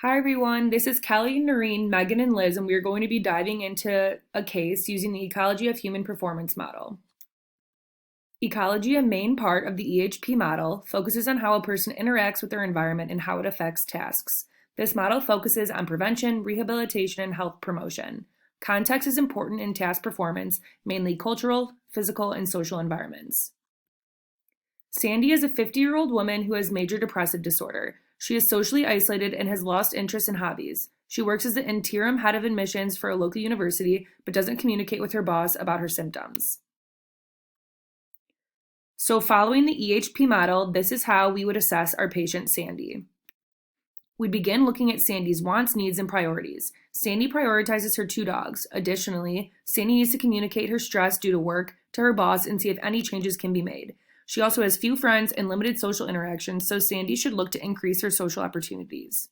Hi everyone, this is Kelly, Noreen, Megan, and Liz, and we are going to be diving into a case using the Ecology of Human Performance model. Ecology, a main part of the EHP model, focuses on how a person interacts with their environment and how it affects tasks. This model focuses on prevention, rehabilitation, and health promotion. Context is important in task performance, mainly cultural, physical, and social environments. Sandy is a 50-year-old woman who has major depressive disorder. She is socially isolated and has lost interest in hobbies. She works as the interim head of admissions for a local university, but doesn't communicate with her boss about her symptoms. So following the EHP model, this is how we would assess our patient Sandy. We'd begin looking at Sandy's wants, needs, and priorities. Sandy prioritizes her 2 dogs. Additionally, Sandy needs to communicate her stress due to work to her boss and see if any changes can be made. She also has few friends and limited social interactions, so Sandy should look to increase her social opportunities.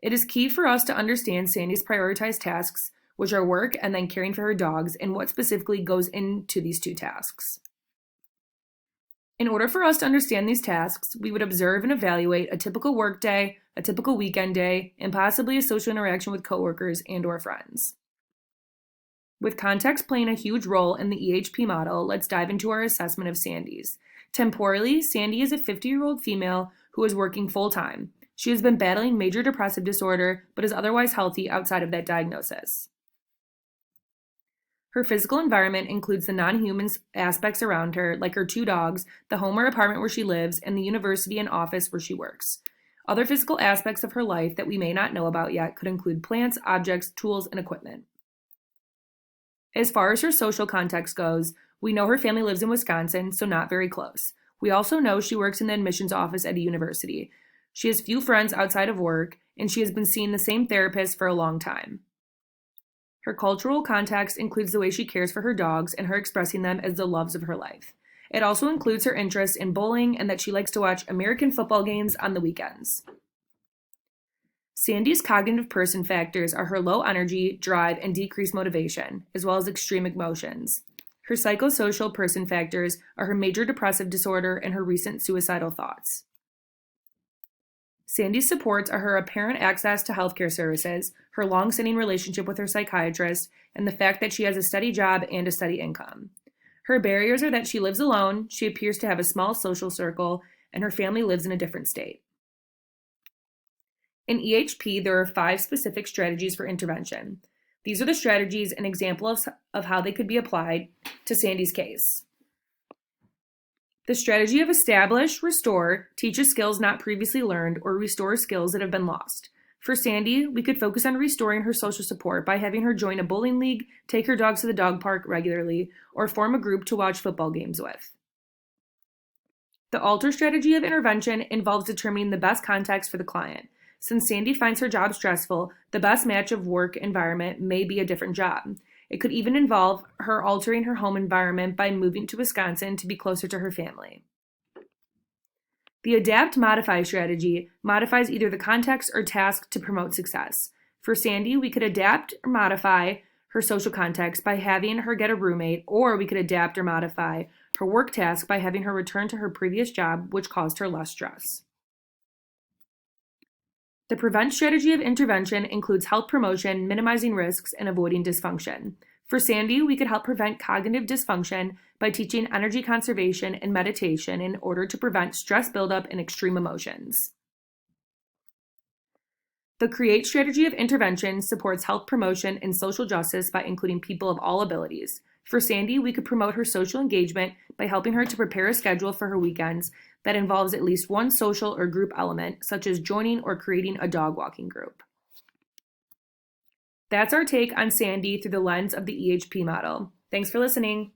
It is key for us to understand Sandy's prioritized tasks, which are work and then caring for her dogs, and what specifically goes into these 2 tasks. In order for us to understand these tasks, we would observe and evaluate a typical work day, a typical weekend day, and possibly a social interaction with coworkers and/or friends. With context playing a huge role in the EHP model, let's dive into our assessment of Sandy's. Temporally, Sandy is a 50-year-old female who is working full-time. She has been battling major depressive disorder, but is otherwise healthy outside of that diagnosis. Her physical environment includes the non-human aspects around her, like her 2 dogs, the home or apartment where she lives, and the university and office where she works. Other physical aspects of her life that we may not know about yet could include plants, objects, tools, and equipment. As far as her social context goes, we know her family lives in Wisconsin, so not very close. We also know she works in the admissions office at a university. She has few friends outside of work, and she has been seeing the same therapist for a long time. Her cultural context includes the way she cares for her dogs and her expressing them as the loves of her life. It also includes her interest in bowling and that she likes to watch American football games on the weekends. Sandy's cognitive person factors are her low energy, drive, and decreased motivation, as well as extreme emotions. Her psychosocial person factors are her major depressive disorder and her recent suicidal thoughts. Sandy's supports are her apparent access to healthcare services, her long-standing relationship with her psychiatrist, and the fact that she has a steady job and a steady income. Her barriers are that she lives alone, she appears to have a small social circle, and her family lives in a different state. In EHP, there are 5 specific strategies for intervention. These are the strategies and examples of how they could be applied to Sandy's case. The strategy of establish, restore, teaches skills not previously learned or restore skills that have been lost. For Sandy, we could focus on restoring her social support by having her join a bowling league, take her dogs to the dog park regularly, or form a group to watch football games with. The alter strategy of intervention involves determining the best context for the client. Since Sandy finds her job stressful, the best match of work environment may be a different job. It could even involve her altering her home environment by moving to Wisconsin to be closer to her family. The adapt-modify strategy modifies either the context or task to promote success. For Sandy, we could adapt or modify her social context by having her get a roommate, or we could adapt or modify her work task by having her return to her previous job, which caused her less stress. The prevent strategy of intervention includes health promotion, minimizing risks, and avoiding dysfunction. For Sandy, we could help prevent cognitive dysfunction by teaching energy conservation and meditation in order to prevent stress buildup and extreme emotions. The create strategy of intervention supports health promotion and social justice by including people of all abilities. For Sandy, we could promote her social engagement by helping her to prepare a schedule for her weekends that involves at least one social or group element, such as joining or creating a dog walking group. That's our take on Sandy through the lens of the EHP model. Thanks for listening.